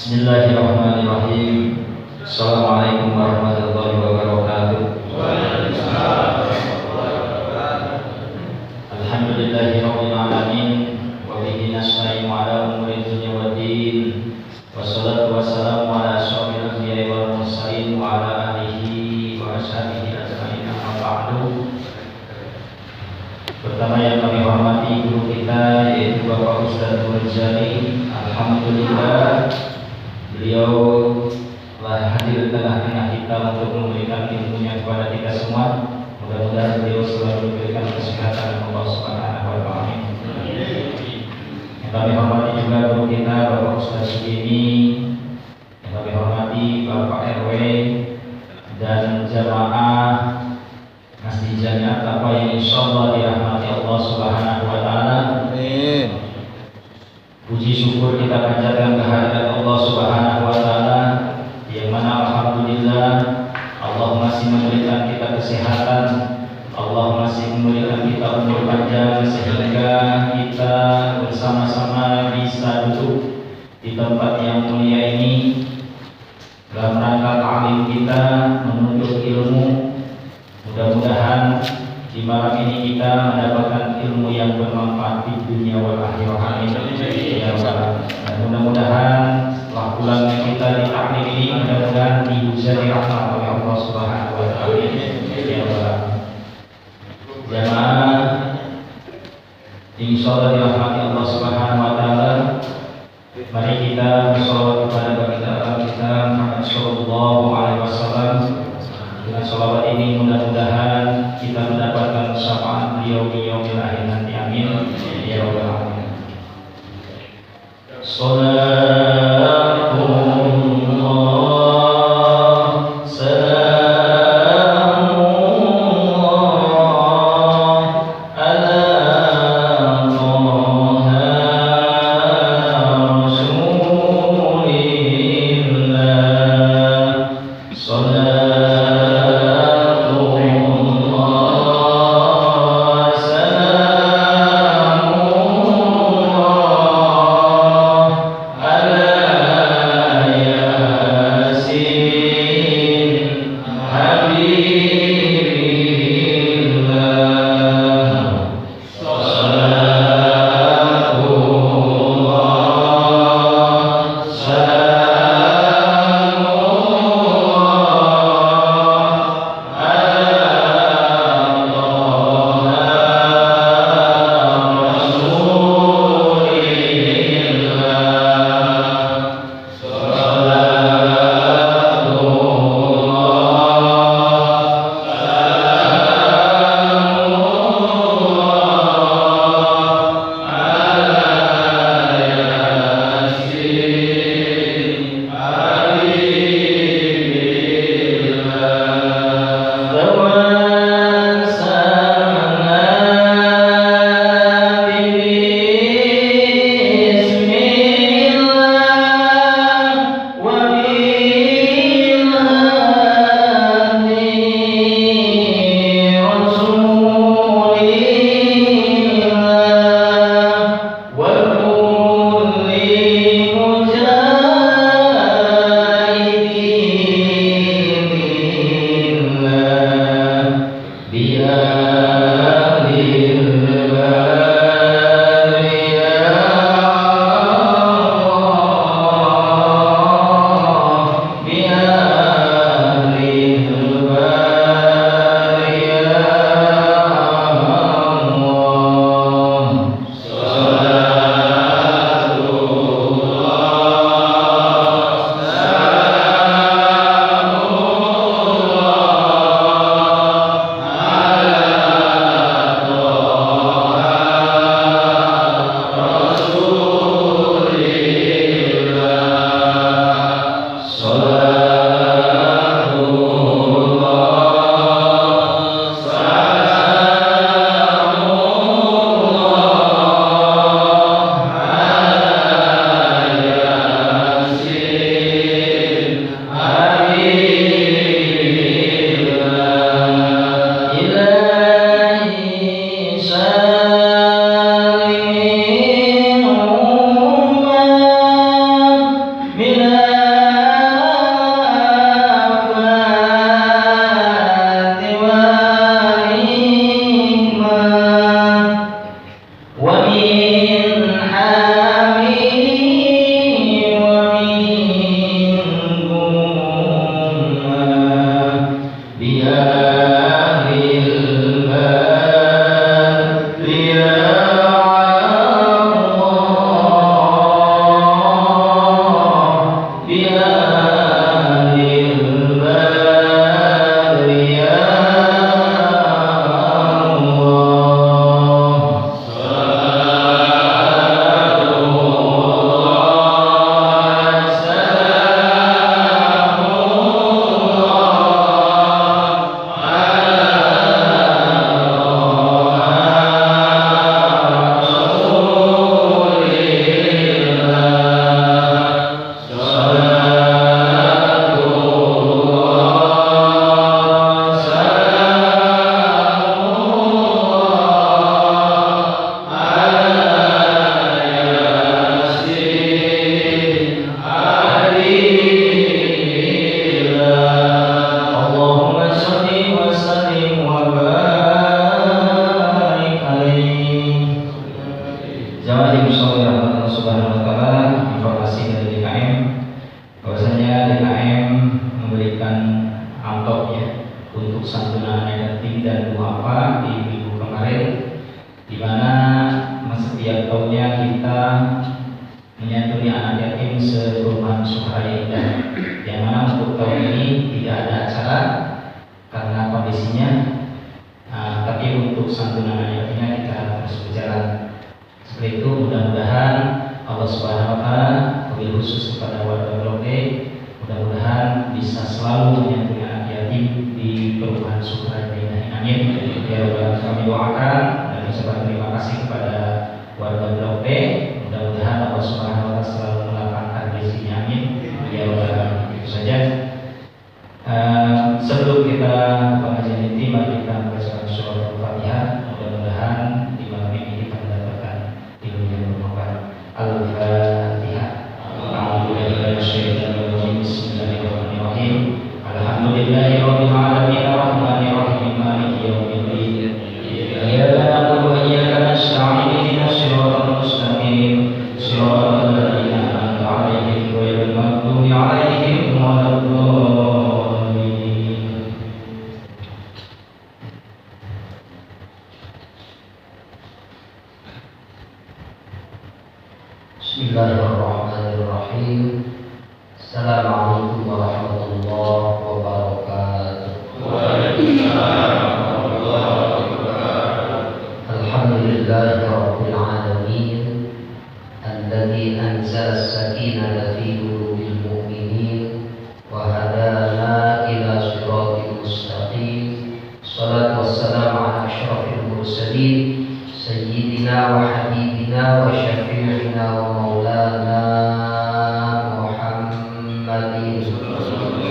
Bismillahirrahmanirrahim. Assalamualaikum warahmatullahi wabarakatuh. Alhamdulillahirabbil alamin wa bihi nasta'inu ala umuri dunya waddin. Wassalatu wassalamu ala asyrofil anbiya'i wal mursalin wa ala alihi wa ashabihi ajma'in, amma ba'du. Pertama yang kami hormati guru kita yaitu Bapak Ustaz Murjani. Alhamdulillah beliau telah hadir di tengah-tengah kita untuk memberikan ilmunya kepada kita semua. Mudah-mudahan beliau selalu diberikan kesehatan Allah Subhanahu wa taala. Yang kami hormati juga guru kita Bapak Ustaz Sugini, yang kami hormati Bapak RW dan jamaah Masjid Jamiat Taqwa yang insyaallah dirahmati Allah Subhanahu wa taala. Amin. Puji syukur kita panjatkan kehadirat Allah Subhanahu wa taala yang mana alhamdulillah Allah masih memberikan kita kesehatan, Allah masih memberikan kita umur panjang sehingga kita bersama-sama bisa duduk di tempat yang mulia ini dalam rangka ta'lim kita menuntut ilmu. Mudah-mudahan di malam ini kita mendapatkan ilmu yang bermanfaat di dunia wal akhirah. Ya Allah. Dan mudah-mudahan setelah pulang kita di taklim ini mudah-mudahan dihujani rahmat oleh Allah Subhanahu wa taala. Ya Allah. Jamaah insyaallah dirahmati Allah Subhanahu wa taala. Mari kita bersolawat kepada baginda kita Muhammad sallallahu alaihi wasallam. Dengan sholawat ini mudah-mudahan kita mendapatkan syafaat beliau di yaumil akhir nanti. Amin ya rabbal alamin. Allah Bismillahirrahmanirrahim. Assalamualaikum warahmatullahi wabarakatuh. Waalaikumsalam warahmatullahi wabarakatuh. Alhamdulillahirabbil alamin. Alladzi anzala as-sakinata fi qulubil mu'minin wa hadana ila siratal mustaqim. Shalatu wassalamu ala asyrafil mursalin sayyidina wa habibina wa syafi'ina wa maulana Muhammadin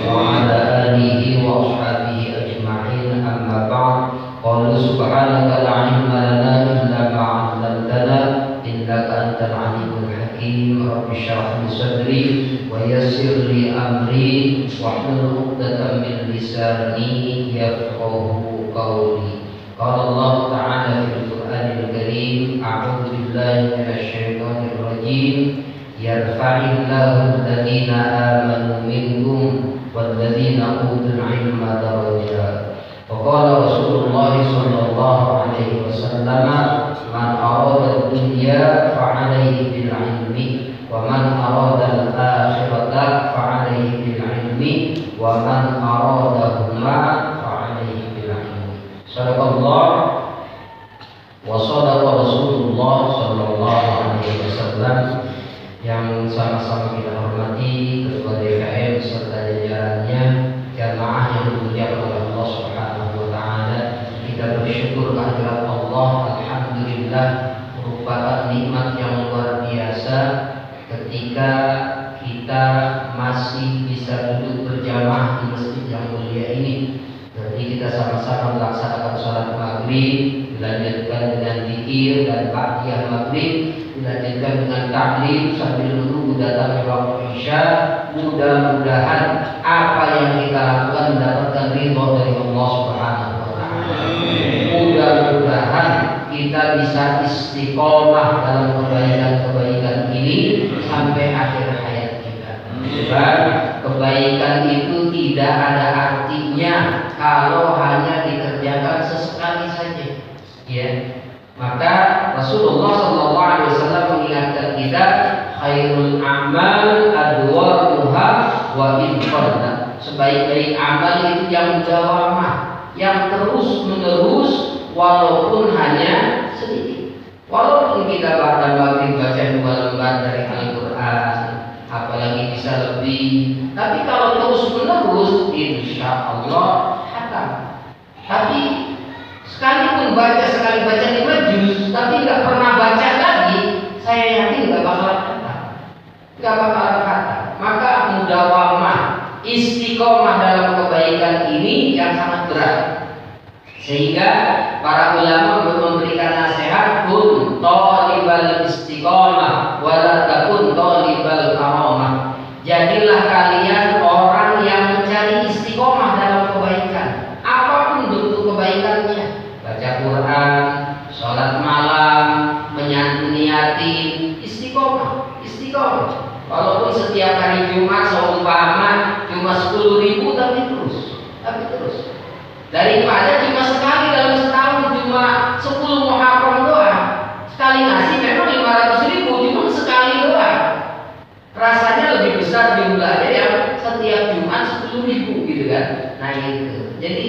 wa ala alihi wa ashabihi ajma'in, amma ba'd. Qala subhanaka la ilma lana illa ma 'allamtana innaka antal alimul hakim. Rabbi shrah li sadri wa yassir li amri wahlul 'uqdatam min lisani yafqahu qawli. Qala Allah ta'ala fil Qur'anil Karim, a'udzu billahi minasy syaithanir rajim. Yarfa'illahu alladhina amanu minkum walladzina utul 'ilma darajat. Wa qala Rasulullah sallallahu alaihi wasallam, man arada dunya fa'alaihi bil 'ilmi wa man arada al-akhirata fa'alaihi bil 'ilmi wa man aradahuma fa'alaihi bil 'ilmi. Sadaqallah wa sadaqa Rasulullah sallallahu alaihi wasallam. Yang sama-sama kita hormati Ketua DKM serta jajarannya, jamaah yang dimuliakan oleh Allah Subhanahu wa taala. Kita bersyukur kehadirat Allah, alhamdulillah, merupakan nikmat yang luar biasa ketika kita masih bisa duduk berjamaah di masjid yang mulia ini. Jadi kita sama-sama melaksanakan salat maghrib, dilanjutkan dengan zikir dan ba'diyah maghrib, dilanjutkan dengan taklim sambil menunggu datangnya waktu isya. Mudah-mudahan apa yang kita lakukan mendapatkan ridho dari Allah Subhanahu wa taala. Mudah-mudahan kita bisa istiqomah dalam kebaikan-kebaikan ini sampai akhir hayat kita. Sebab kebaikan itu tidak ada artinya kalau hanya dikerjakan sesekali saja. Ya. Maka Rasulullah SAW mengingatkan kita, khairul amal adwamuha wa in qalla. Sebaik-baik amal itu yang mudawamah, yang terus menerus walaupun hanya sedikit. Walaupun kita pada maghrib baca 2 lembar dari Al-Quran, apalagi bisa lebih, tapi kalau terus menerus insya Allah hatam. Tapi sekalipun sekali baca 5 juz, tapi nggak pernah baca lagi, saya yakin nggak bakalan kata. Maka mudawamah, istiqomah dalam kebaikan ini yang sangat berat. Sehingga para ulama memberikan nasihat, kun talibal istiqomah wala takun talibal karamah. Jadilah kalian orang yang mencari istiqomah dalam kebaikan, apapun bentuk kebaikannya. Baca Quran, sholat malam, menyantuni yatim, istiqomah. Walaupun setiap hari Jumat seumpama cuma 10.000 tapi terus. Daripada cuma sekali dalam setahun cuma 10 Muharram doang. Sekali ngasih memang 500.000, cuma sekali doang. Rasanya lebih besar jumlahnya yang setiap Jumat 10.000 gitu kan. Nah itu. Jadi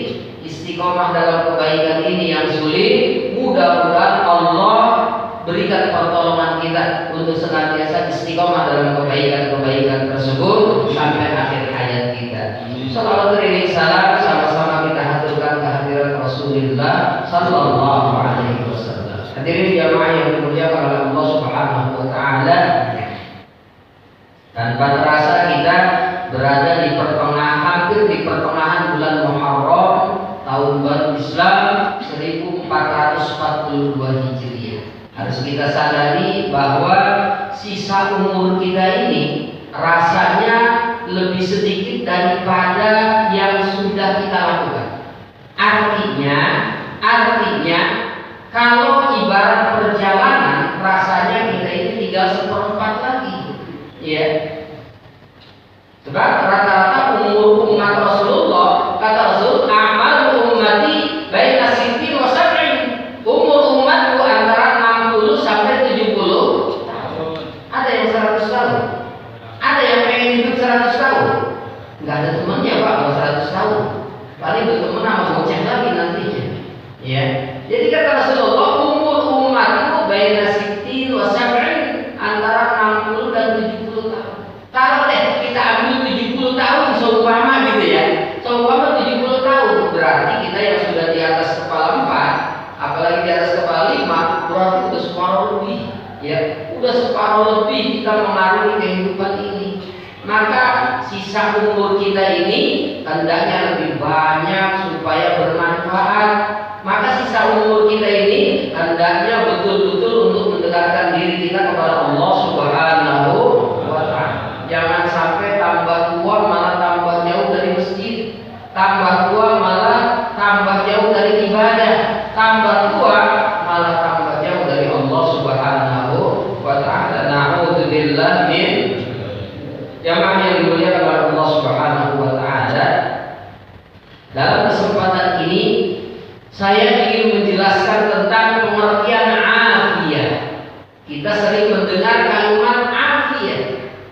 istiqomah dalam kebaikan ini yang sulit. Mudah-mudahan Allah berikan pertolongan kita untuk senantiasa istiqomah dalam kebaikan-kebaikan tersebut sampai akhir hayat kita. Salawat dan salam sama-sama kita haturkan kehadiran Rasulullah sallallahu alaihi wasallam. Hadirin jamaah yang dimuliakan oleh Allah Subhanahu wa taala. Tanpa terasa kita berada hampir di pertengahan bulan Muharram tahun baru Islam 1442 Hijriah. Harus kita sadari bahwa sisa umur kita ini rasanya lebih sedikit daripada yang sudah kita lakukan. Artinya kalau ibarat perjalanan, rasanya kita ini tinggal 1/4 lagi, ya. Sebab rata-rata umur umat Rasulullah, kata Rasul, amal ummati baina sittin wa sab'in. Umur umatku antara 60 sampai 70 tahun. Ada yang 100 tahun. Ada yang pengen hidup 100 tahun. Nggak ada temannya Pak kalau 100 tahun. Paling berteman sama bocah lagi nantinya. Ya. Jadi kata Rasulullah, umur umat itu baina sittin wa sab'in, antara 60 dan 70 tahun. Kalau deh kita ambil 70 tahun seumpama gitu ya. Seumpama 70 tahun berarti kita yang sudah di atas kepala 4, apalagi di atas kepala 5, berarti udah separuh lebih. Ya, udah separuh lebih kita mengarungi kehidupan ini. Maka sisa umur kita ini hendaknya lebih banyak supaya bermanfaat. Maka sisa umur kita ini hendaknya betul-betul untuk mendekatkan diri kita kepada Allah Subhanahu wa Ta'ala. Jangan sampai tambah tua malah tambah jauh dari masjid, tambah tua malah tambah jauh dari ibadah, tambah tua malah tambah jauh dari Allah Subhanahu wa Ta'ala. Na'udzubillah min jamaah yang dimuliakan oleh Allah Subhanahu wa Ta'ala. Dalam kesempatan ini saya ingin menjelaskan tentang pengertian afiyah. Kita sering mendengar kalimat afiyah,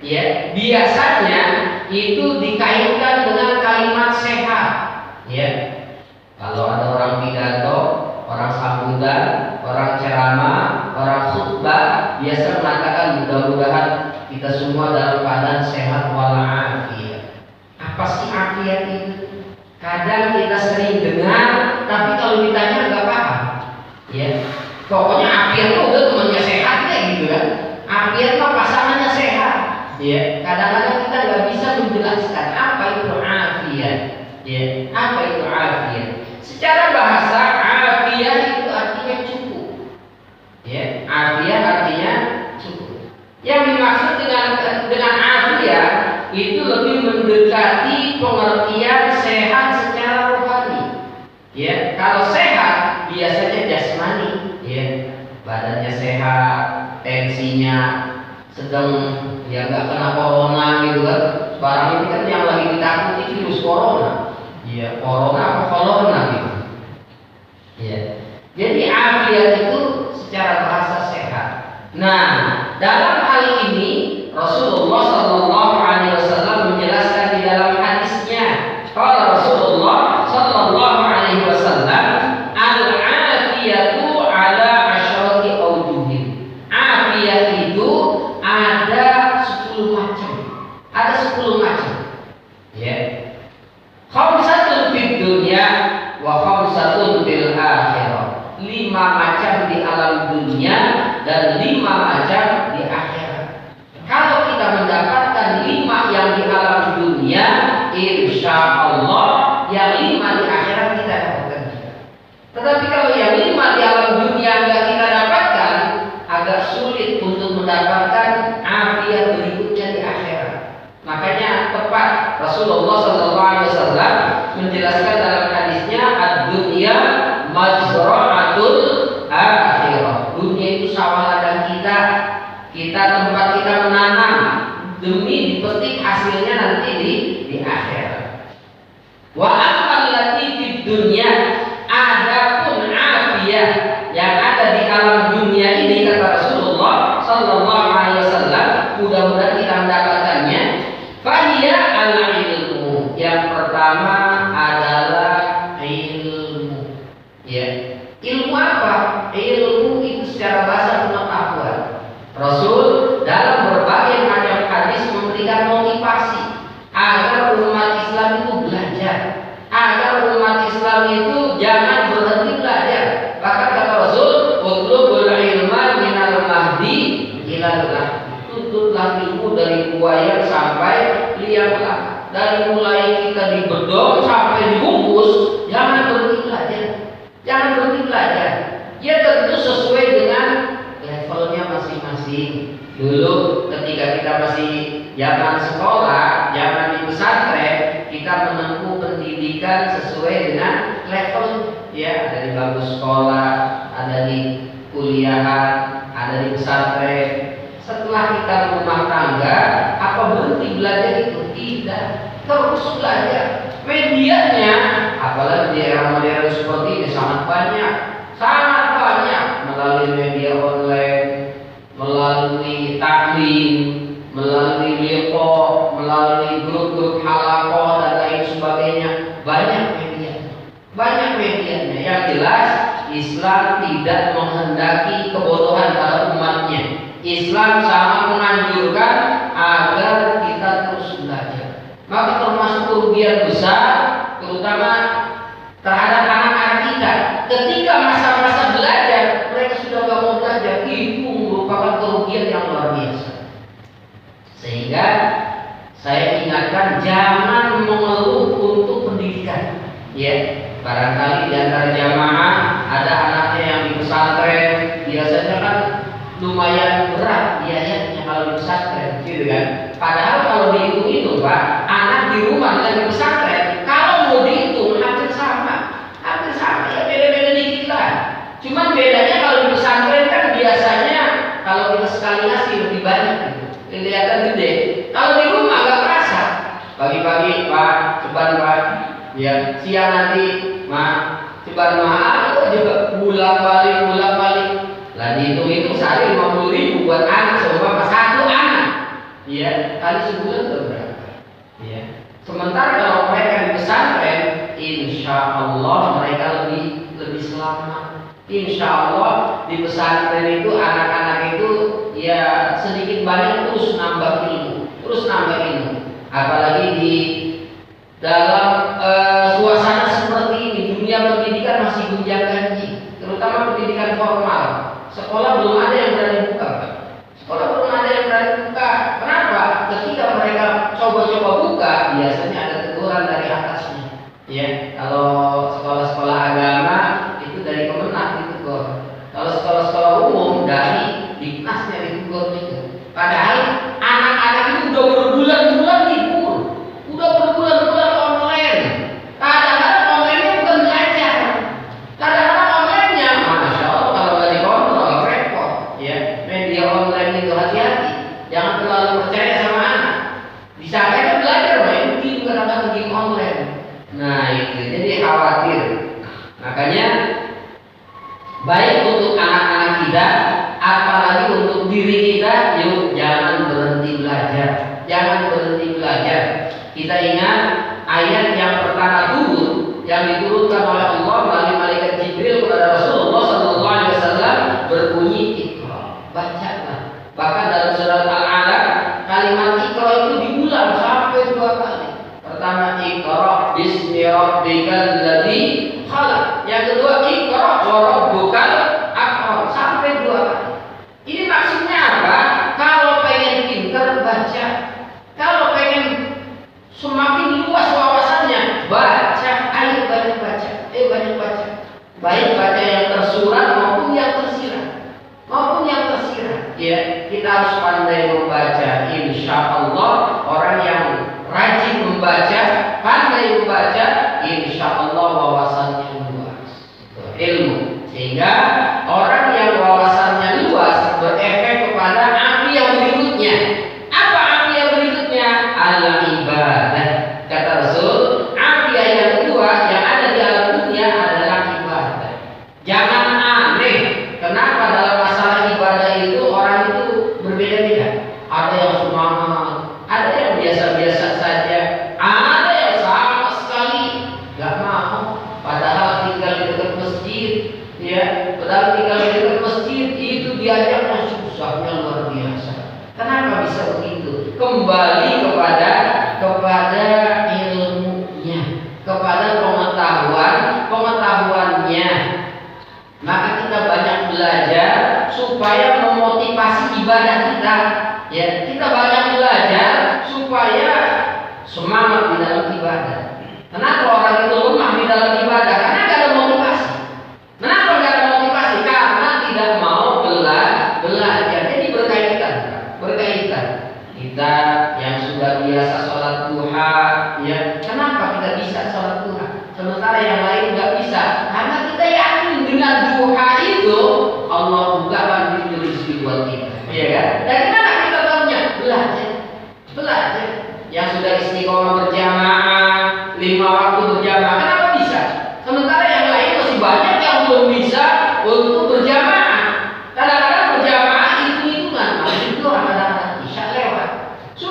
ya. Biasanya itu dikaitkan dengan kalimat sehat, ya. Kalau ada orang pidato, orang sambutan, orang ceramah, orang khutbah, biasa mengatakan mudah-mudahan kita semua dalam keadaan sehat walafiat. Apa sih afiat itu? Kadang kita sering dengar, tapi kalau ditanya nggak paham. Ya, pokoknya afiat itu udah temannya sehat kayak gitu kan. Afiat mah pasangannya sehat. Ya, kadang-kadang kita nggak bisa menjelaskan apa itu afiat. Ya, apa itu afiat? Secara bahasa afiat itu artinya cukup. Ya, afiat artinya cukup. Yang dimaksud dengan afiat itu lebih mendekati pengertian sehat secara rohani. Ya, kalau sehat biasanya jasmani, ya, badannya sehat, tensinya sedang, ya nggak kena corona gitu kan. Sekarang ini kan yang lagi ditakuti virus corona, ya corona apa corona gitu. Ya, jadi afiat itu secara bahasa sehat. Nah, dalam hal ini Rasulullah Sallallahu Alaihi Wasallam menjelaskan di dalam hadisnya. Kalau Rasulullah Sallallahu Alaihi Wasallam, al-afiyatu ala asyrati awjuhin. Afiyat itu ada 10 macam. Ada 10 macam. Ya. Khamsatun fid dunya wa khamsatun fil akhirah. 5 macam di alam dunia dan 5 macam di akhirat. Kalau kita mendapatkan 5 yang di alam dunia, insya Allah yang 5 di akhirat kita dapatkan. Tetapi kalau yang 5 di alam dunia nggak kita dapatkan, agak sulit untuk mendapatkan afiat berikutnya di akhirat. Makanya tepat Rasulullah SAW menjelaskan dalam hadisnya, ad-dunya mazra'atul akhirah. Dunia itu sawah ladang kita tempat kita menanam demi dipetik hasilnya nanti di akhirat. Wa amal lati fid dunya, adapun afiyah yang ada di alam dunia ini, kata Rasulullah Sallallahu Alaihi Wasallam, mudah-mudahan kita mendapatkannya. Fahiya al-ilmu. Yang pertama adalah ilmu. Ya, ilmu apa? Ilmu itu secara bahasa pengetahuan. Rasul dalam berbagai macam hadis memberikan motivasi agar umat Islam itu belajar, agar umat Islam itu jangan berhenti belajar. Bahkan kata Rasul, utlubul ilma minal mahdi ilal lahdi. Tuntutlah ilmu dari buaya sampai liang lahat. Dari mulai kita dibedong sampai dibungkus, jangan berhenti belajar. Jangan berhenti belajar. Ya tentu sesuai dengan levelnya masing-masing. Dulu ketika kita masih zaman sekolah, zaman di pesantren, kita menempuh pendidikan sesuai dengan level. Ya, ada di bangku sekolah, ada di kuliahan, ada di pesantren. Setelah kita rumah tangga, apa berhenti belajar itu? Tidak, terus belajar. Medianya, apalagi di era modern seperti ini sangat banyak melalui media online, melalui taklim, melalui liqa, melalui grup-grup halaqah dan lain sebagainya. Banyak medianya. Yang jelas Islam tidak menghendaki kebodohan pada umatnya. Islam sangat menganjurkan agar kita terus belajar. Maka termasuk kerugian besar, terutama terhadap anak-anak kita. Ketika masa-masa belajar, mereka sudah gak mau belajar, itu merupakan kerugian yang luar biasa. Sehingga saya ingatkan, jangan mengeluh untuk pendidikan. Ya, barangkali di antara jamaah ada anaknya yang di pesantren, biasanya kan lumayan berat biayanya kalau di pesantren, gitu kan? Padahal kalau dihitung-hitung, Pak, anak di rumah dengan di pesantren, kalau mau dihitung hampir sama, ya beda-beda dikit lah. Cuman bedanya kalau di pesantren kan biasanya kalau kita sekali ngasih lebih banyak, gitu, kelihatan gede. Kalau di rumah nggak terasa. Pagi-pagi, Pak, ceban Pak, ya siang nanti, Mak, ceban Mak, juga bulan-balik. Lah dihitung-hitung sehari 50.000 buat anak, seumpama satu anak, ya kali sebulan berapa? Ya. Sementara kalau mereka di pesantren, insya Allah mereka lebih selamat. Insya Allah di pesantren itu anak-anak itu ya sedikit banyak terus nambah ilmu. Apalagi di dalam suasana seperti ini, dunia pendidikan masih gonjang-ganjing, terutama pendidikan formal. Sekolah belum ada yang berani buka. Kenapa? Ketika mereka coba-coba buka, biasanya ada teguran dari atasnya. Ya, kalau sekolah-sekolah agama itu dari Kemenak ditegur. Kalau sekolah-sekolah umum dari Diknasnya ditegur itu. Padahal anak-anak itu udah berbulan-bulan libur, udah berbulan-bulan online. Kadang-kadang online-nya bukan belajar. Kadang-kadang online-nya, masya Allah, kalau nggak dikontrol repot. Ya, media online itu hati-hati, jangan terlalu percaya sama anak. Disangkanya belajar, main game, kadang-kadang game online. Nah itu, jadi khawatir. Makanya baik untuk anak-anak kita, apalagi untuk diri kita, yuk jangan berhenti belajar. Kita ingat ayat yang pertama turun, yang diturunkan oleh Allah melalui malaikat Jibril kepada Rasulullah SAW, berbunyi Iqra, bacalah. Bahkan dalam surat Al-Alaq kalimat Iqra itu diulang sampai 2 kali. Pertama, Iqra bismi rabbikal ladzi khalaq. Yang kedua, Iqra wa rabbukal akram, sampai 2 kali. Ini maksudnya apa? Kalau pengen pintar, baca. Kalau pengen semakin luas wawasannya, baca. Ayo banyak baca. Baik baca yang tersurat maupun yang tersirat. Ya, kita harus pandai membaca. Insya Allah orang yang rajin membaca, pandai membaca, insya Allah wawasannya luas, ilmu. Sehingga orang yang wawasannya luas berefek kepada api yang berikutnya. Apa api yang berikutnya? Al-ibadah. Kata Rasul, api yang kedua yang ada di alam dunia adalah ibadah. Jangan aneh, kenapa dalam masalah ibadah itu orang itu berbeda-beda. Ada yang semangat, ada yang biasa-biasa saja, ada yang sama sekali gak mau. Padahal tinggal di dekat masjid, ya, itu diajarnya susahnya luar biasa. Kenapa bisa begitu? Kembali kepada ilmunya, kepada pengetahuannya. Maka kita banyak belajar supaya memotivasi ibadah kita. Ya, kita banyak belajar supaya semangat di dalam ibadah. Kenapa orang itu lemah di dalam ibadah? Karena tidak ada motivasi. Kenapa tidak ada motivasi? Karena tidak mau belajar. Jadi berkaitan. Kita yang sudah biasa sholat duha, ya, kenapa kita bisa sholat duha? Sementara yang lain nggak bisa. Karena kita yakin dengan duha itu Allah bukakan pintu rezeki buat kita. Iya kan? Dari mana kita tahunya? Belajar. Yang sudah istiqomah berjamaah, 5 waktu berjamaah, kenapa bisa? Sementara yang lain masih banyak yang belum bisa untuk berjamaah. Kadang-kadang berjamaah itu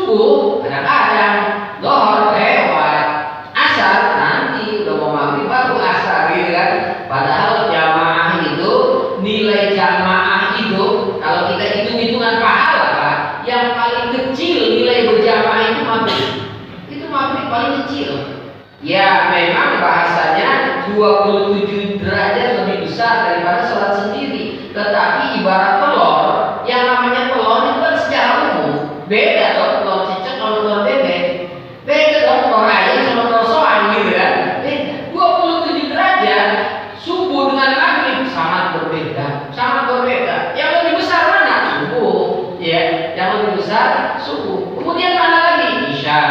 subuh kadang-kadang, dohor lewat, asar nanti udah mau maghrib baru asar gitu kan. Padahal jamaah itu, nilai jamaah itu kalau kita hitung-hitungan pahala Pak, yang paling kecil nilai berjamaah itu maghrib. Itu maghrib paling kecil. Ya memang bahasanya 27 derajat lebih besar daripada sholat sendiri. Tetapi ibarat telur, yang namanya telur itu kan secara umum beda dong, telur cicak sama telur bebek. Beda dong, telur ayam sama telur soang gitu kan. Beda. 27 derajat subuh dengan maghrib sangat berbeda, sangat berbeda. Yang lebih besar mana? Subuh. Ya, yang lebih besar subuh. Kemudian mana lagi? Isya.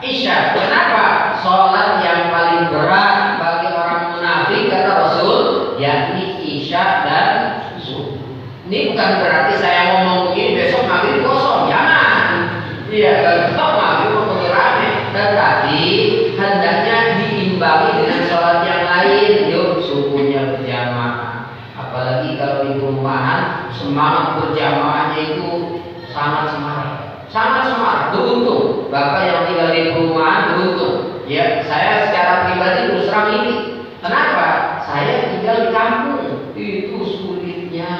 Isya. Kenapa? Sholat yang paling berat bagi orang munafik kata Rasul, yakni isya dan subuh. Ini bukan berarti saya ngomong begini besok maghrib kosong, jangan. Iya, kalau maghrib mau rame, tetapi hendaknya diimbangi dengan sholat yang lain. Yuk subuhnya berjamaah. Apalagi kalau di perumahan semangat berjamaahnya itu sangat semangat. Sangat semangat, beruntung. Bapak yang tinggal di perumahan beruntung. Ya, saya secara pribadi terus terang ini. Kenapa? Saya tinggal di kampung. Itu sulitnya.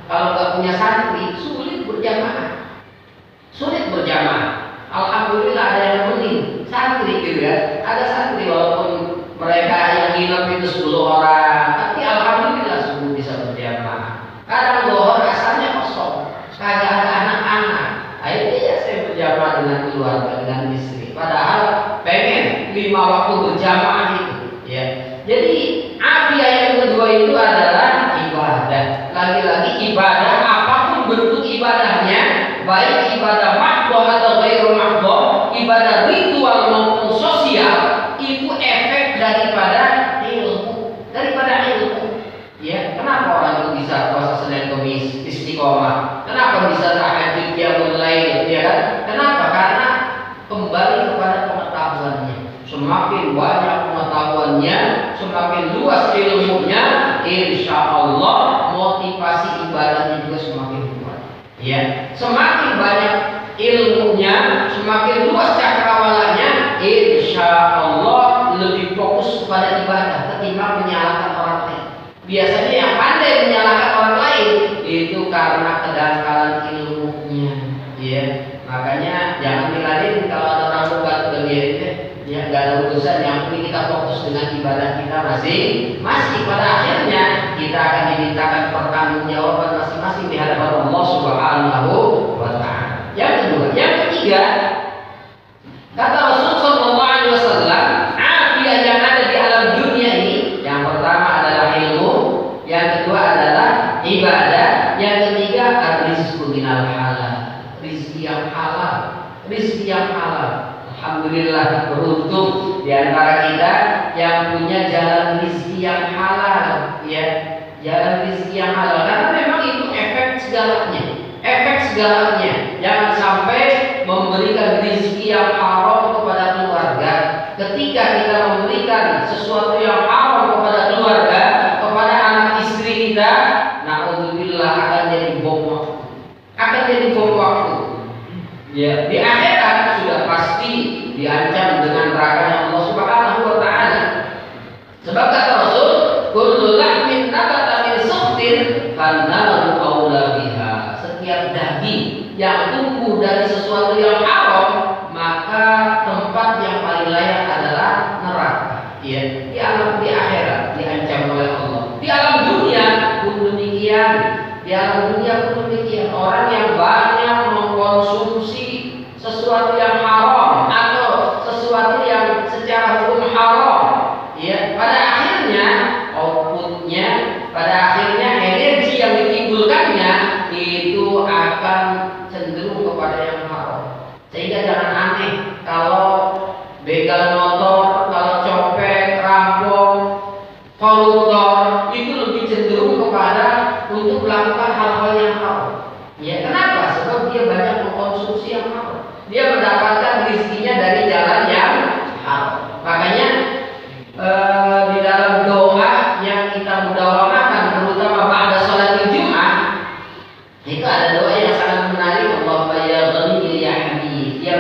Kalau nggak punya santri, sulit berjamaah. Sulit berjamaah. Alhamdulillah ada yang nemenin santri gitu ya. Ada santri walaupun mereka yang nginep itu 10 orang, tapi alhamdulillah subuh bisa berjamaah. Kadang dohor asalnya kosong, kagak ada anak-anak. Akhirnya ya saya berjamaah dengan keluarga, dengan istri. Padahal pengen 5 waktu berjamaah itu. Ya. Jadi afiah yang kedua itu adalah ibadah. Lagi-lagi ibadah apapun bentuk ibadahnya, baik ibadah mahdhah atau ghairu mahdhah, ibadah ritual maupun sosial, itu efek daripada ilmu, Ya, kenapa orang itu bisa puasa Senin Kamis istiqomah? Kenapa bisa tahajud qiyamul lail? Ya kan? Kenapa? Karena kembali kepada pengetahuannya. Semakin banyak pengetahuannya, semakin luas ilmunya, insya Allah motivasi ibadahnya juga semakin kuat. Ya, semakin banyak ilmunya, semakin luas cakrawalanya, insya Allah lebih fokus kepada ibadah ketimbang menyalahkan orang lain. Biasanya yang pandai menyalahkan orang lain itu karena kedangkalan ilmunya. Ya, makanya jangan diladenin kalau ada orang bukan kelebihan. Ya, nggak ada urusan. Yang penting kita fokus dengan ibadah kita masing-masing. Pada akhirnya kita akan dimintakan pertanggungjawaban masing-masing di hadapan Allah Subhanahu wa Ta'ala. Yang kedua, yang ketiga, kata Rasul Sallallahu Alaihi Wasallam, afiah yang ada di alam dunia ini, yang pertama adalah ilmu, yang kedua adalah ibadah, yang ketiga ar-rizqu minal halal, rizki yang halal, rizki yang halal. Alhamdulillah beruntung di antara kita yang punya jalan rizki yang halal, ya, jalan rizki yang halal. Karena memang itu efek segalanya. Jangan sampai memberikan rizki yang haram kepada keluarga. Ketika kita memberikan sesuatu yang haram kepada keluarga, kepada anak istri kita, na'udzubillah akan jadi bom waktu. Ya, di akhirat sudah pasti diancam dengan neraka Allah Subhanahu wa Ta'ala. Sebab kata Rasul, kullu lahmin nabata min sukhtin fannaru aula biha. Setiap daging yang tumbuh dari sesuatu yang haram, maka tempat yang paling layak adalah neraka. Ya, di akhirat diancam oleh Allah. Di alam dunia pun demikian. Orang yang banyak mengkonsumsi sesuatu yang haram atau sesuatu yang secara hukum haram, ya, pada akhirnya outputnya, pada akhirnya energi yang ditimbulkannya itu akan cenderung kepada yang haram. Sehingga jangan aneh kalau begal motor, kalau copet, rampok, koruptor itu lebih cenderung kepada untuk melakukan hal-hal yang haram. Ya, kenapa? Sebab dia banyak mengkonsumsi yang haram. Dia mendapatkan rezekinya dari jalan yang haram. Makanya di dalam doa yang kita mudawamakan, terutama pada sholat Jumat, itu ada doa yang sangat menarik. Allahumma ya ghani ya hamid ya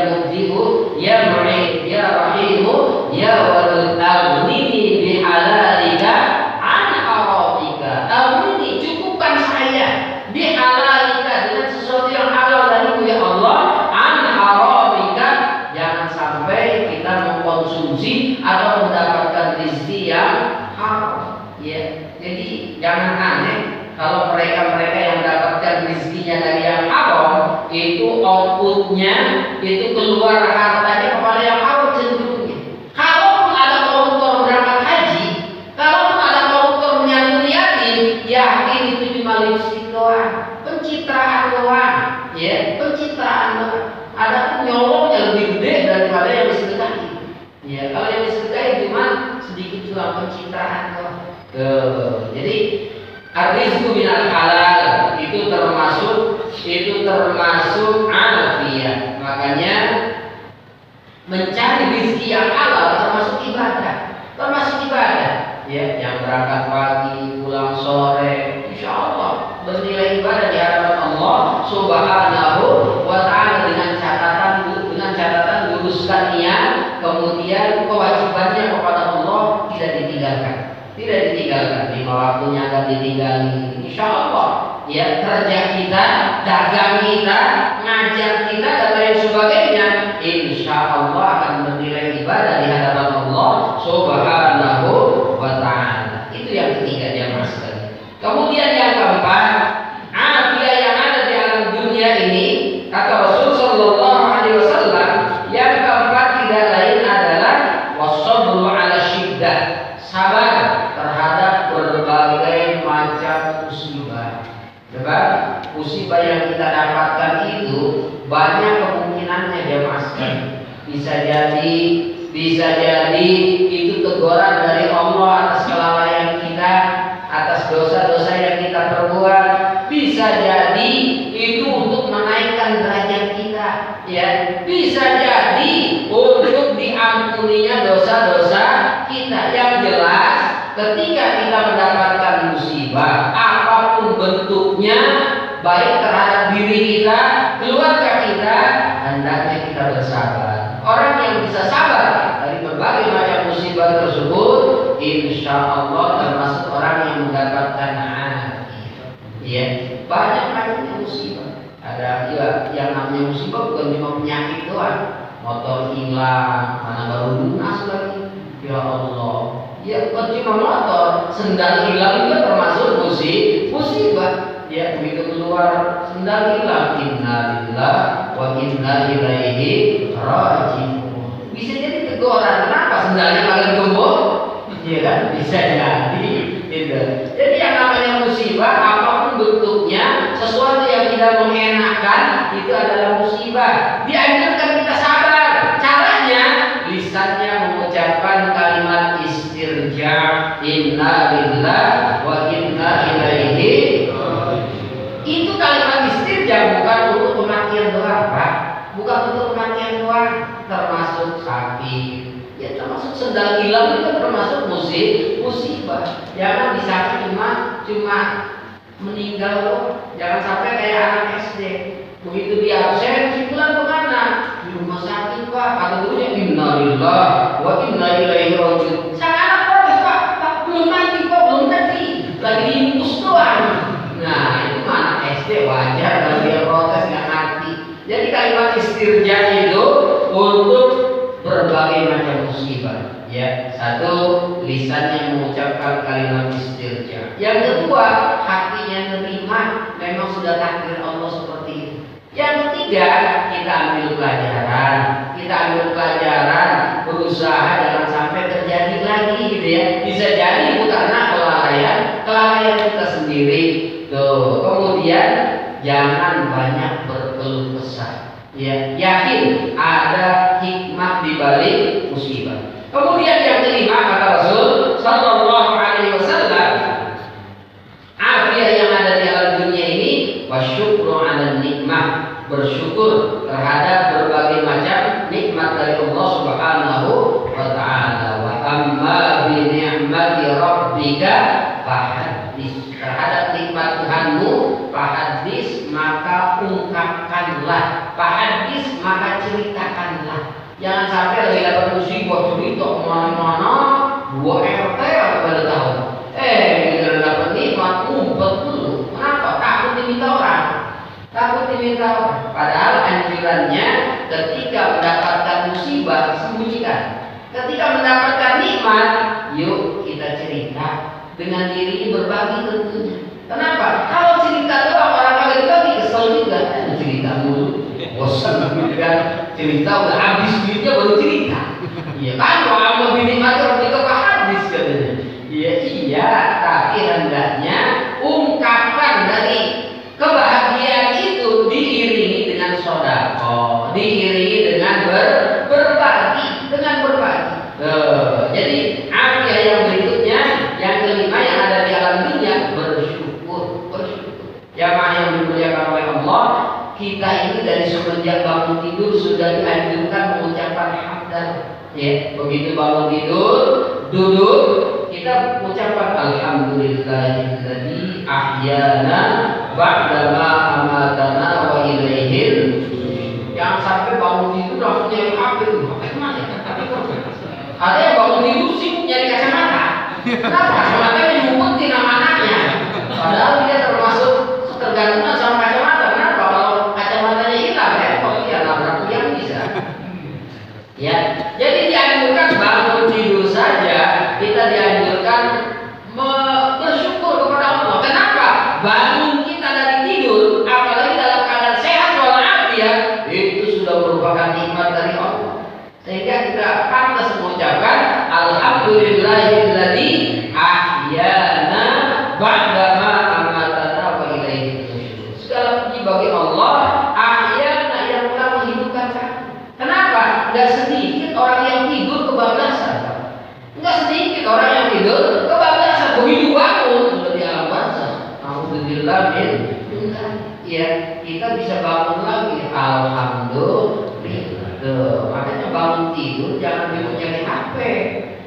ya Mu'in, ya Rahimu, ya Wadud, aghnini bihalalika an haramika. Aghnini, cukupkan saya bihalalika, dengan sesuatu yang halal darimu ya Allah, an haramika, jangan sampai kita mengkonsumsi atau mendapatkan rezeki yang haram. Ya, jadi jangan aneh kalau mereka-mereka yang mendapatkan rezekinya dari yang haram, itu outputnya itu keluar hartanya kepada yang haram cenderungnya. Kalaupun ada koruptor berangkat haji, kalaupun ada koruptor menyantuni yatim, yakin itu cuma lipstick doang, pencitraan doang, ya, pencitraan doang. Ada nyolongnya lebih gede daripada yang disedekahi. Ya, kalau yang disedekahi cuma sedikit cuma pencitraan doang. Jadi ar-rizqu minal halal itu termasuk afiyah. Makanya mencari rezeki yang halal termasuk ibadah. Ya, yang berangkat pagi pulang sore, insya Allah bernilai ibadah di hadapan Allah Subhanahu wa Ta'ala, dengan catatan luruskan niat, kemudian kewajibannya kepada Allah tidak ditinggalkan. Lima waktunya akan ditinggali, insya Allah. Ya, kerja kita, dagang kita, ngajar kita, dan lain sebagainya, insya Allah akan bernilai ibadah di hadapan Allah Subhanahu wa Ta'ala. Itu yang ketiga dia masuk. Kemudian yang keempat, afiyah yang ada di alam dunia ini, kata Rasul Sallallahu Alaihi Wasallam, yang keempat tidak lain adalah wasabru ala syiddah, sabar terhadap berbagai macam musibah. Musibah yang kita dapatkan itu banyak kemungkinannya jemaah sekalian. Bisa jadi itu teguran dari Allah atas kelalaian kita, atas dosa-dosa yang kita perbuat. Bisa jadi itu untuk menaikkan derajat kita, ya. Bisa jadi untuk diampuninya dosa-dosa kita. Yang jelas, ketika kita mendapatkan musibah apapun bentuknya, baik terhadap diri kita, keluarga kita, hendaknya kita bersabar. Orang yang bisa sabar dari berbagai macam musibah tersebut, insya Allah termasuk orang yang mendapatkan afiyah. Ya, banyak macamnya musibah. Ada ya, yang namanya musibah bukan cuma penyakit doang. Motor hilang, mana baru lunas lagi. Ya Allah. Ya, bukan cuma motor, sendal hilang juga termasuk musibah. Ya, begitu keluar sendal hilang, innalillah wa inna ilaihi raji'un. Bisa jadi teguran, kenapa sendalnya kalian gembok? Iya kan, bisa jadi. Gitu. Jadi yang namanya musibah apapun bentuknya, sesuatu yang tidak mengenakan itu adalah musibah. Dianjurkan kita sabar. Caranya lisannya mengucapkan kalimat istirja, innalillah wa inna ilaihi. Itu kalimat istirja bukan untuk kematian doang, Pak. Bukan untuk kematian doang, termasuk sakit. Ya, termasuk sendal hilang itu termasuk musibah. Jangan disakit cuma meninggal loh. Jangan sampai kayak anak SD. Begitu dia absen, si pulang kemana? Di rumah sakit, Pak. Kata gurunya, innalillah wa inna ilaihi raji'un. Sang anak protes, Pak, belum mati, lagi diingus doang. Nah, itu mana SD, wajar kalau dia protes nggak ngerti. Jadi kalimat istirja itu untuk berbagai macam musibah. Ya, satu, lisannya mengucapkan kalimat istirja. Yang kedua, hatinya nerima, memang sudah takdir Allah seperti itu. Yang ketiga, kita ambil pelajaran, berusaha jangan sampai terjadi lagi, gitu ya. Bisa jadi itu karena kelalaian kita sendiri. Tuh, kemudian jangan banyak berkeluh kesah. Ya, yakin ada hikmah di balik musibah. Kemudian yang kelima, kata Rasul Sallallahu Alaihi Wasallam, afiyah yang ada di alam dunia ini, wasyukru 'ala nikmah, bersyukur terhadap berbagai macam nikmat dari Allah Subhanahu wa Ta'ala. Wa amma bi ni'mati rabbika fahaddits, terhadap nikmat Tuhanmu fahaddits, maka ungkapkanlah, fahaddits, maka ceritakanlah. Jangan sampai lagi dapat musibah cerita kemana-mana 2 RT pada tahun. Giliran dapat nikmat ngumpet dulu. Kenapa? Takut diminta orang. Takut diminta orang. Padahal anjurannya ketika mendapatkan musibah sembunyikan. Ketika mendapatkan nikmat, yuk kita cerita. Dengan diri ini berbagi tentunya. Kenapa? Kalau cerita doang orang kagak dibagi kesel juga. Cerita mulu, bosan gitu kan. Cerita udah habis duitnya baru cerita. Iya kan? Kalau lebih nikmat ketika habis katanya. Iya, tapi hendaknya ungkapan dari kebahagiaan itu diiringi dengan sedekah, diiringi dengan berbagi. Jadi afiah yang berikutnya, yang kelima yang ada di alam dunia, bersyukur. Jamaah yang dimuliakan oleh Allah, kita ini dari semenjak bangun tidur sudah dianjurkan mengucapkan hamdalah. Ya, begitu bangun tidur, duduk, kita mengucapkan alhamdulillahilladzi ahyana ba'dama amatana wa ilaihil. Yang sampai bangun tidur langsung nyari HP itu, HP mana ya? Ada yang bangun tidur sibuk nyari kacamata. Kenapa? Kacamatanya diumpetin sama anaknya. Padahal dia termasuk ketergantungan sama kacamata. Kenapa? Kalau kacamatanya hilang, repot dia nabrak yang bisa. Ya, jadi dianjurkan bangun tidur saja kita dianjurkan bersyukur kepada Allah. Kenapa? Bangun kita dari tidur, apalagi dalam keadaan sehat walafiat, itu sudah merupakan nikmat dari Allah. Sehingga kita pantas mengucapkan alhamdulillahilladzi ahyana ba'dama amatana wa ilaihi nusyur. Segala puji bagi Allah, ahyana yang telah menghidupkan kami. Kenapa? Enggak sedikit orang yang tidur kebablasan. Enggak sedikit orang yang tidur kebablasan. Begitu bangun sudah di alam barzah. Alhamdulillah ya, kita bisa bangun lagi. Alhamdulillah. Makanya bangun tidur jangan ribut nyari HP.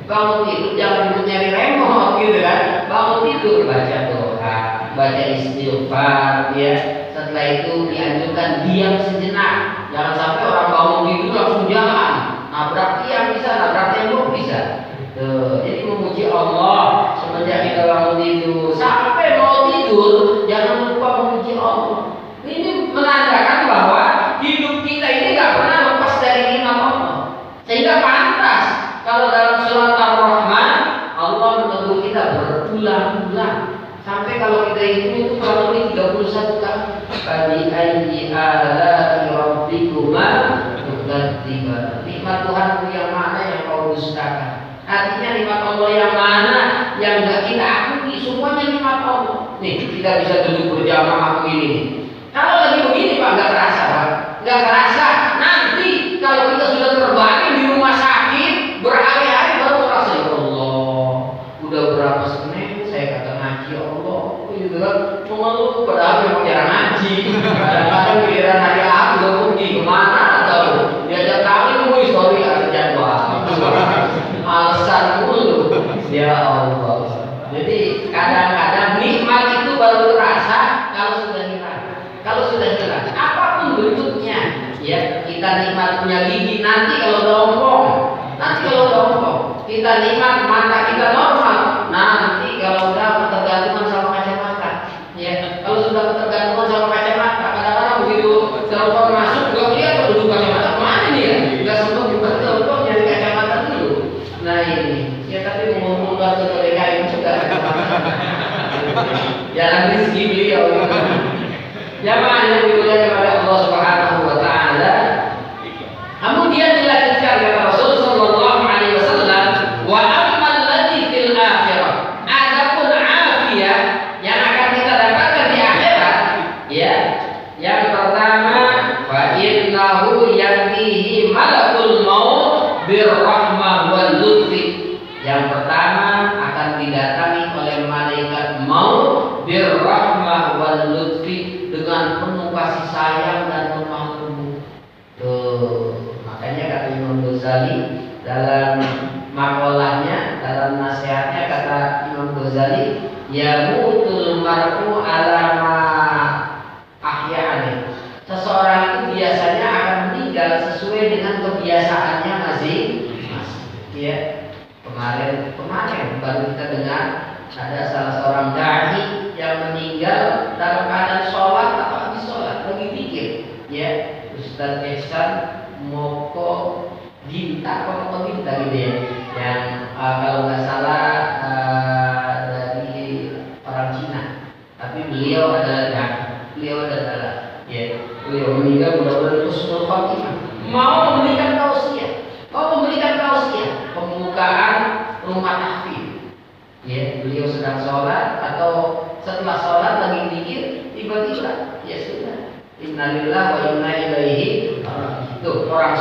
Bangun tidur jangan ribut nyari remote gitu kan. Bangun tidur baca doa, baca istighfar ya. Setelah itu dianjurkan diam sejenak. Jangan sampai orang bangun tidur langsung jalan. Nabrak tiang bisa, nabrak tembok bisa. Jadi memuji Allah semenjak kita bangun tidur sampai mau tidur, jangan lupa memuji Allah. Ini menandakan bahwa hidup kita ini nggak pernah lepas dari nikmat Allah. Sehingga pantas kalau dalam surat Ar-Rahman Allah menegur kita berulang-ulang. Sampai kalau kita itu kurang lebih 31 kali. Bagi ayyi ala'i rabbikuma tukadziban. Nikmat Tuhanku yang mana yang kau dustakan? Artinya nikmat Allah yang mana yang enggak kita akui, semuanya nikmat Allah. Nih, kita bisa duduk berjamaah begini. Kalau lagi begini Pak, enggak terasa Pak. Enggak terasa. Nanti kalau kita sudah terbaring di rumah sakit berhari-hari baru terasa, ya Allah. Udah berapa Senin saya kata ngaji, ya Allah. Gitu kan. Mengeluh padahal memang jarang ngaji. Kadang-kadang giliran hari Ahad udah pergi kemana tahu. Diajak kami nunggu histori ada jadwal. Alasan dulu, ya Allah. Jadi kadang-kadang nikmat itu baru terasa kalau sudah hilang. Kalau sudah hilang, apapun bentuknya, ya kita nikmat punya gigi nanti kalau udah ompong, kita nikmat mata kita normal, nanti kalau udah ketergantungan sama kacamata, ya kalau sudah ketergantungan sama kacamata, kadang-kadang begitu telepon masuk nggak lihat penduduk kacamata kemana nih ya, nggak sempat buka telepon nyari kacamata dulu. Nah ini, ya tapi mengumpulkan kemerdekaan juga. Jangan rezeki beliau. Jamaah yang dimuliakan oleh Allah Subhanahu wa taala. Kemudian dilanjutkan kata Rasul sallallahu alaihi wasallam, wa ammal ladzi fil akhirah. Adapun afiyah yang akan kita dapatkan di akhirat, ya. Yang pertama, fa innahu yatihi malakul maut birrahmah wal lutfi. Yang pertama akan didatangi oleh malaikat maut birrahmah wal lutfi, dengan penuh kasih sayang dan lemah lembut. Makanya kata Imam Ghazali dalam makolahnya, dalam nasihatnya kata Imam Ghazali, ya mutul mar'u alama ahya'ani. Seseorang itu biasanya akan meninggal sesuai dengan kebiasaannya masing. Ya, kemarin baru kita dengar ada salah seorang dai yang meninggal dalam keadaan sholat atau habis sholat lagi pikir. Ya, Ustaz Ihsan Moko Ginta gitu ya, yang kalau nggak salah dari orang Cina, tapi beliau adalah beliau meninggal mudah-mudahan husnul khotimah. Mau memberikan tausiah pembukaan rumah tahfidz. Ya, beliau sedang sholat atau setelah sholat lagi mikir, tiba-tiba ya sudah, innalillahi wa inna ilaihi raji'un. Tuh orang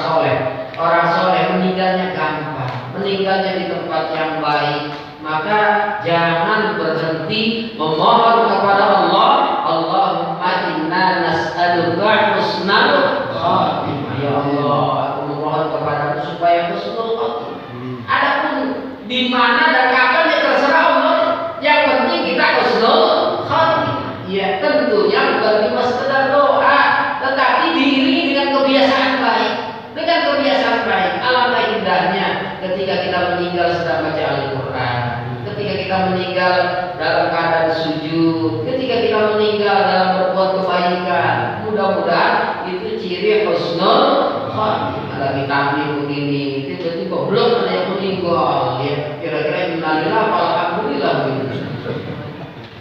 soleh meninggalnya gampang, meninggalnya di tempat yang baik. Maka jangan berhenti memohon kepada Allah, Allahumma inna nas'aluka husnal khatimah. Ya Allah, aku memohon kepadamu supaya husnul khatimah. Adapun di mana dan kapan ya terserah Allah. Yang penting kita husnul khatimah. Ya, tentunya bukan cuma sekedar doa, tetapi diiringi dengan kebiasaan baik. Alangkah indahnya ketika kita meninggal sedang baca Al-Quran, ketika kita meninggal dalam keadaan sujud, ketika kita meninggal dalam berbuat kebaikan. Mudah-mudahan itu ciri husnul khatimah. Lagi tampil begini, tiba-tiba belum ada yang meninggal, ya kira-kira innalillah alhamdulillah gitu.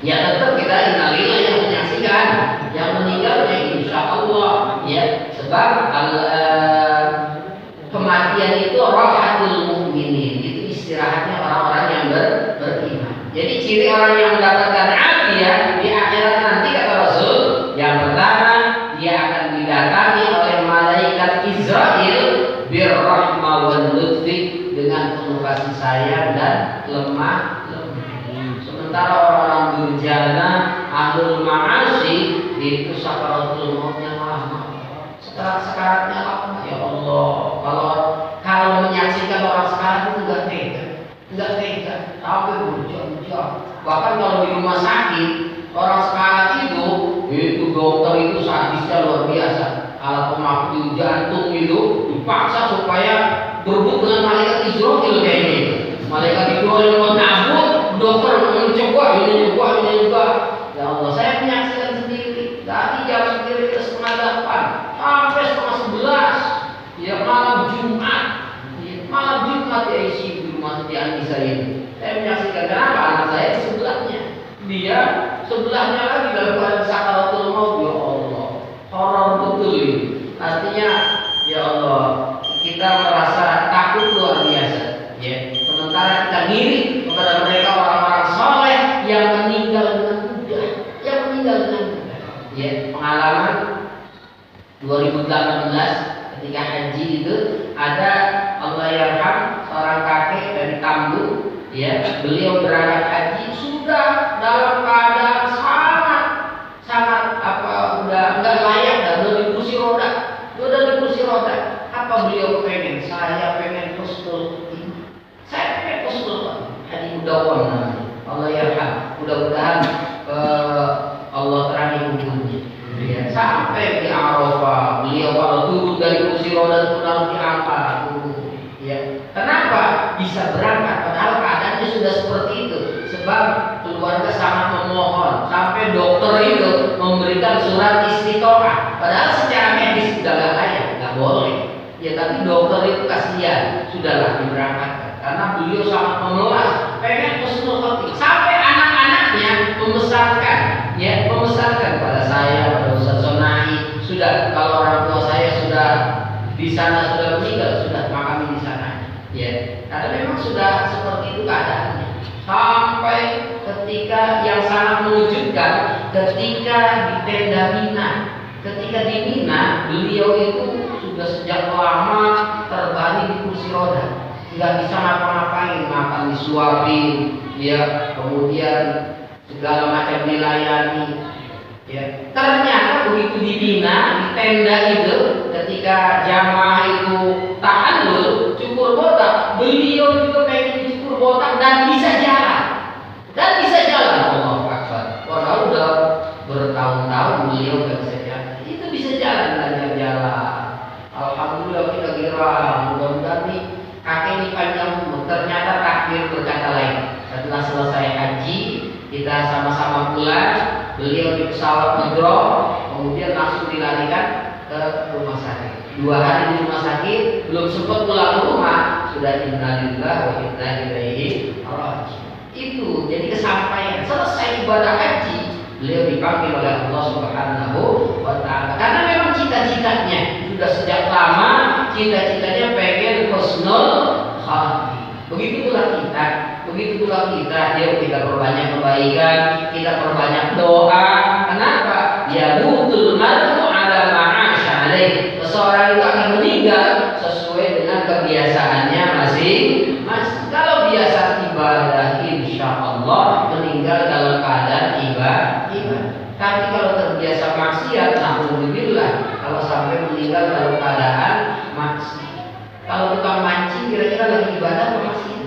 Ya tetap kita innalillah yang menyaksikan, yang meninggalnya insya Allah, ya sebab kematian itu rahatul mukminin, itu istirahatnya orang-orang yang beriman. Jadi ciri orang yang mendapatkan afiyah di akhirat nanti kata Rasul, yang pertama dia akan didatangi oleh malaikat Israil birrahma wal lutfi, dengan penuh kasih sayang dan lemah lembut. Sementara orang-orang durjana, ahlul ma'asi, itu sakaratul mautnya lama, sekaratnya lama. Ya Allah, kalau menyaksikan orang sekarang itu enggak tega, sampai berjam-jam. Bahkan kalau di rumah sakit orang sekarang itu dokter itu sadisnya luar biasa. Alat pemakul jantung itu dipaksa supaya berebut dengan malaikat Israil kayaknya. Malaikat Israil mau nabut, dokter mencoba ini juga. Ya Allah, saya menyaksikan sendiri dari jam 9:30 sampai 10:30. Ya malam Jumat ya isi di rumah di Anissa ini. Saya menyaksikan, kenapa anak saya di sebelahnya, dia sebelahnya lagi dalam keadaan sakaratul maut. Ya Allah, horor betul ini. Artinya ya Allah, kita merasa takut luar biasa. Ya, sementara kita ngiri kepada mereka orang-orang soleh yang meninggal dengan mudah, Ya, pengalaman 2018 ketika haji itu ada Allah yarham seorang kakek dari Tambun, ya beliau berangkat haji sudah dalam keadaan sangat udah nggak layak dan udah di kursi roda. Apa beliau pengen? Saya pengen husnul khotimah. Haji Mudawwam namanya, Allah yarham. Mudah-mudahan Allah terangi kuburnya. Ya, sampai di Arafah beliau kalau turun dari kursi roda itu harus diangkat. Ya, kenapa bisa berangkat padahal keadaannya sudah seperti itu? Sebab keluarga sangat memohon, sampai dokter itu memberikan surat istiqomah. Padahal secara medis sudah nggak boleh. Ya, tapi dokter itu kasihan, sudahlah diberangkatkan karena beliau sangat memelas, pengen husnul khotimah. Sampai anak-anaknya memesankan pada saya, pada Ustaz Sonai, sudah kalau orang tua saya sudah di sana sudah meninggal, sudah makami di sana. Ya, karena memang sudah seperti itu keadaannya. Sampai ketika yang sangat mengejutkan, ketika di tenda Mina, ketika di Mina, beliau itu sudah sejak lama terbaring di kursi roda, nggak bisa ngapa-ngapain, makan disuapin, ya, kemudian segala macam dilayani. Ya, ternyata begitu di Mina, di tenda itu, ketika jamaah itu tahallul, cukur botak, beliau juga pengen dicukur botak dan bisa jalan. Allah Akbar. Walau udah bertahun-tahun beliau nggak bisa jalan, itu bisa jalan, belajar jalan. Alhamdulillah kira mudah-mudahan nih kakek ini panjang umur. Ternyata takdir berkata lain. Setelah selesai haji, kita sama-sama pulang. Beliau di pesawat ngedrop, kemudian langsung dilarikan ke rumah sakit. 2 hari di rumah sakit, belum sempat pulang ke rumah, sudah innalillahi wa inna ilaihi raji'un. Itu jadi kesampaian. Selesai ibadah haji, beliau dipanggil oleh Allah Subhanahu wa Ta'ala. Karena memang cita-citanya sudah sejak lama, cita-citanya pengen husnul khatimah. Begitu pula kita, yuk kita perbanyak kebaikan, kita perbanyak doa. Kenapa? Ya mutul mar'u ala ma'asya alaih. Seseorang itu akan meninggal sesuai dengan kebiasaannya masing-masing. Kalau biasa ibadah, insya Allah meninggal dalam keadaan ibadah. Tapi kalau terbiasa maksiat, alhamdulillah kalau sampai meninggal dalam keadaan maksiat. Kalau tukang mancing kira-kira lagi ibadah atau maksiat?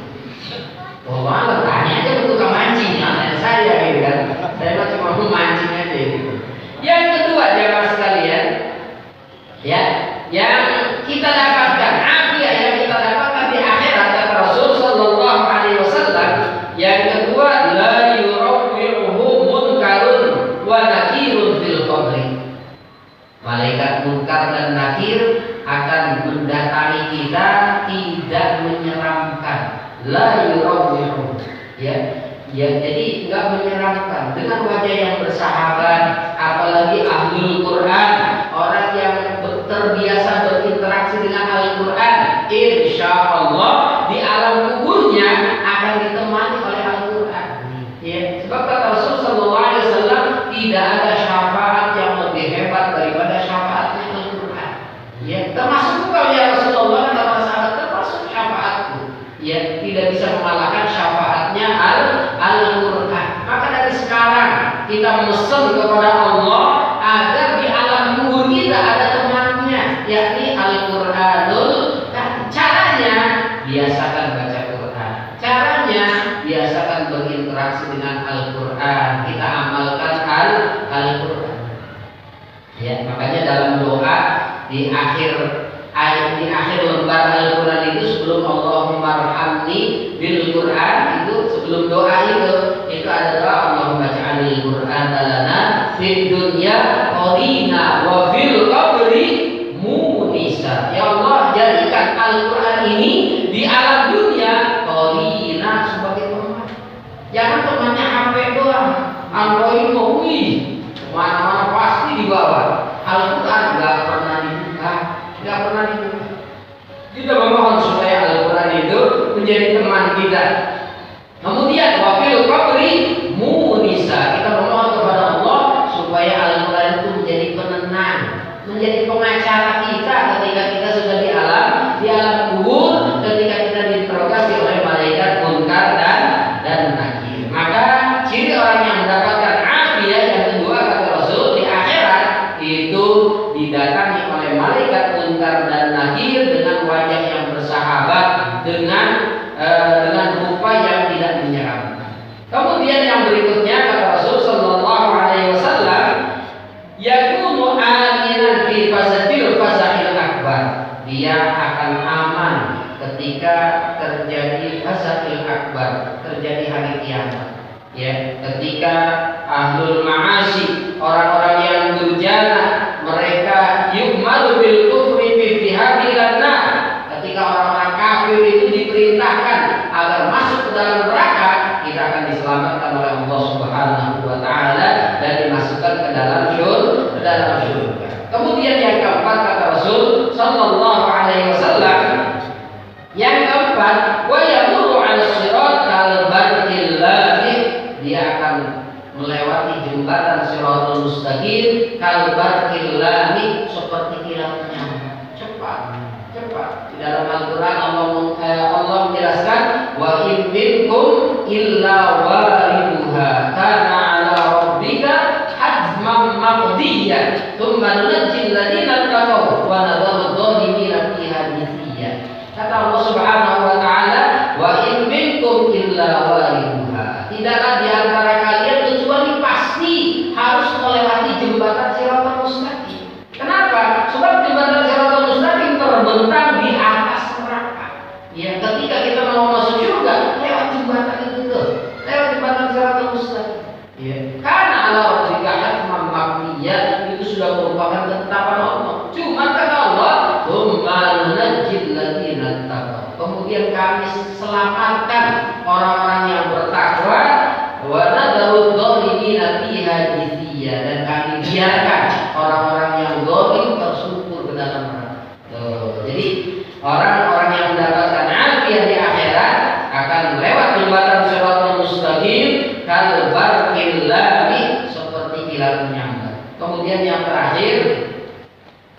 Oh malah tanya aja ke tukang mancing, tanya saya gitu kan. Saya mah cuma mau mancing aja gitu. Yang kedua jamaah sekalian, ya, yang kita dapatkan afiat yang kita dapatkan di akhirat kata Rasul sallallahu alaihi wasallam. Yang kedua, la yurawwi'uhu munkarun wa nakirun fil qabri. Malaikat munkar dan nakir akan mendatangi kita, tidak menyeramkan. La yurawwi'uhu, ya, jadi enggak menyeramkan, dengan wajah yang bersahabat. Apalagi ahlul Quran, orang yang terbiasa berinteraksi dengan Al-Quran, insya Allah di alam kuburnya akan ditemani oleh Al-Quran. Ya, sebab kata Rasul sallallahu alaihi wasallam, tidak ada syafaat yang lebih hebat daripada syafaatnya Al-Quran. Ya, termasuk kau ya Rasulullah dan para sahabat, termasuk syafaatku. Ya, tidak bisa mengalahkan syafaatnya Al-Quran. Maka dari sekarang kita mesen kepada Allah agar di alam kubur kita ada temannya, yakni Al-Quranul Karim. Caranya biasakan baca Quran. Caranya biasakan berinteraksi dengan Al-Quran. Kita amalkan Al-Quran. Ya, makanya dalam doa di akhir lembar Al-Quran itu, sebelum Allahumma arhamni bil Quran, itu sebelum doa itu ada doa Allahumma ja'alil Quran lana fid dunya qarina wa fil qabri munisa. Ya Allah, jadikan Al-Quran ini di alam dunia qarina sebagai teman. Jangan temannya HP doang, Android mau mana-mana pasti dibawa. Al-Quran nggak pernah dibuka. Kita memohon supaya Al-Quran itu menjadi teman kita. Kemudian wafil qabri munisa, kita memohon kepada Allah supaya Al-Quran itu menjadi penenang, menjadi pengacara kita ketika kita sudah di alam kubur, ketika kita diinterogasi oleh malaikat munkar dan nakir. Maka ciri orang yang mendapatkan afiat yang kedua kata Rasul di akhirat itu didatangi oleh malaikat munkar dan nakir dengan wajah yang bersahabat, dengan rupa yang tidak menyeramkan. Kemudian yang berikutnya kata Rasul sallallahu alaihi wasallam, yakunu aminan fi fazatil akbar. Dia akan aman ketika terjadi fazatil akbar, terjadi hari kiamat. Ya, ketika ahlul ma'asi, orang-orang yang durjana, mereka yu'malu bil kufri fi fihabilan nar. Ketika orang-orang kafir itu diperintahkan agar masuk ke dalam neraka, kita akan diselamatkan oleh Allah Subhanahu wa Ta'ala dan dimasukkan ke dalam surga. Kemudian yang keempat kata Rasul sallallahu alaihi wasallam, yang keempat, wa yamurru 'ala sirat kal barqil ladhi. Dia akan melewati jembatan Shiratul Mustaqim kal barqil ladhi, seperti kilat nyamuk, cepat. Di dalam Al-Quran Allah menjelaskan, wa in minkum illa wariduha kana 'ala rabbika hatman maqdiyyan thumma nunajjil ladzina taqaw wa nadharu adh-dhalimina fiha jithiya. Kata Allah Subhanahu wa Ta'ala, wa in minkum illa wariduha. Tidaklah di antara kalian kecuali pasti harus melewati jembatan Shiratul Mustaqim. Kenapa? Sebab jembatan Shiratul Mustaqim terbentang di Kemudian kami selamatkan orang-orang yang bertakwa. Wa nadharud dhalimina fiha jithiya, dan kami biarkan orang-orang yang zalim tersungkur ke dalam neraka. Jadi orang-orang yang mendapatkan afiyah di akhirat akan lewat jembatan siratal mustaqim kal barqil lami, seperti kilat menyambar. Kemudian yang terakhir,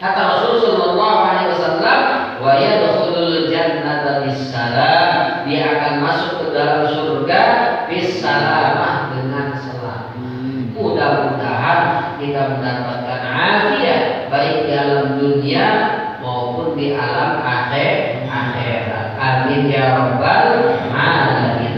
kata Rasul sallallahu alaihi wasallam, wa yadkhulul jannata bisalam, dia akan masuk ke dalam surga bisalamah, dengan selamat. Mudah-mudahan kita mendapatkan afiyah baik di alam dunia maupun di alam akhirat. Amin ya rabbal alamin.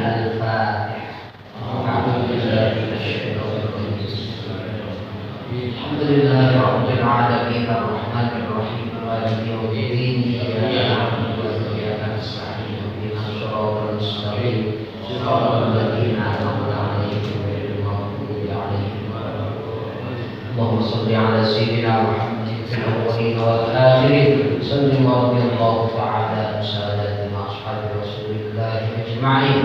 Alhamdulillahi rabbil alamin arrahmanir rahim maliki yaumiddin iyyaka na'budu wa iyyaka nasta'in ihdinas siratal mustaqim siratal ladzina an'amta 'alaihim ghairil maghdubi 'alaihim waladdallin. Allahumma shalli 'ala sayyidina Muhammadin fil awwalin wal akhirin. Sallim wa radiyallahu ta'ala an sadatina ashabi Rasulillah ajma'in.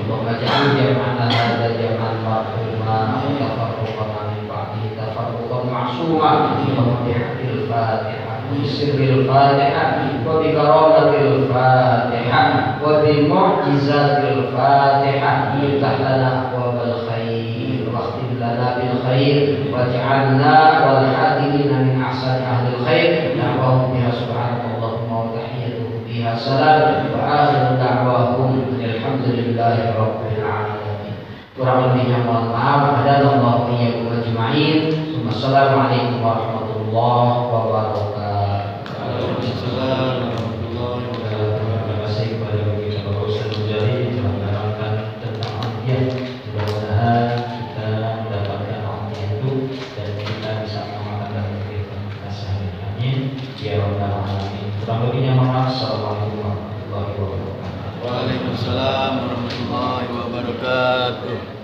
Allahumma ja'al jam'ana hadza jam'an marhuma wa tafarruqana min ba'dihi tafarruqan ma'suma. Allahumma bihaqqil Fatihah wa bisirril Fatihah wa bi karamatil Fatihah wa bi mu'jizatil Fatihah iftah lana abwabal khair wa khtim lana bil khair waj'alna wal hadirina min ahsani ahlil khair. Da'wahum biha subhanallahumma wa tahiyyatuhum biha salam wa akhiru da'wahum alhamdulillahi rabbil alamin. Kurang lebihnya mohon maaf. Hadanallahu iyyakum ajma'in. Wassalamualaikum warahmatullahi wabarakatuh. Waalaikumsalam warahmatullahi wabarakatuh. Terima kasih kepada kita Bapak Ustaz Mujahid telah menerangkan tentang amniah. Mudah-mudahan kita mendapatkan amniah itu dan kita bisa mengamalkan dalam kehidupan kita sehari-hari. Ya Rabbal alamin. Kurang lebihnya mohon maaf. Assalamualaikum warahmatullahi wabarakatuh. Waalaikumsalam warahmatullahi wabarakatuh.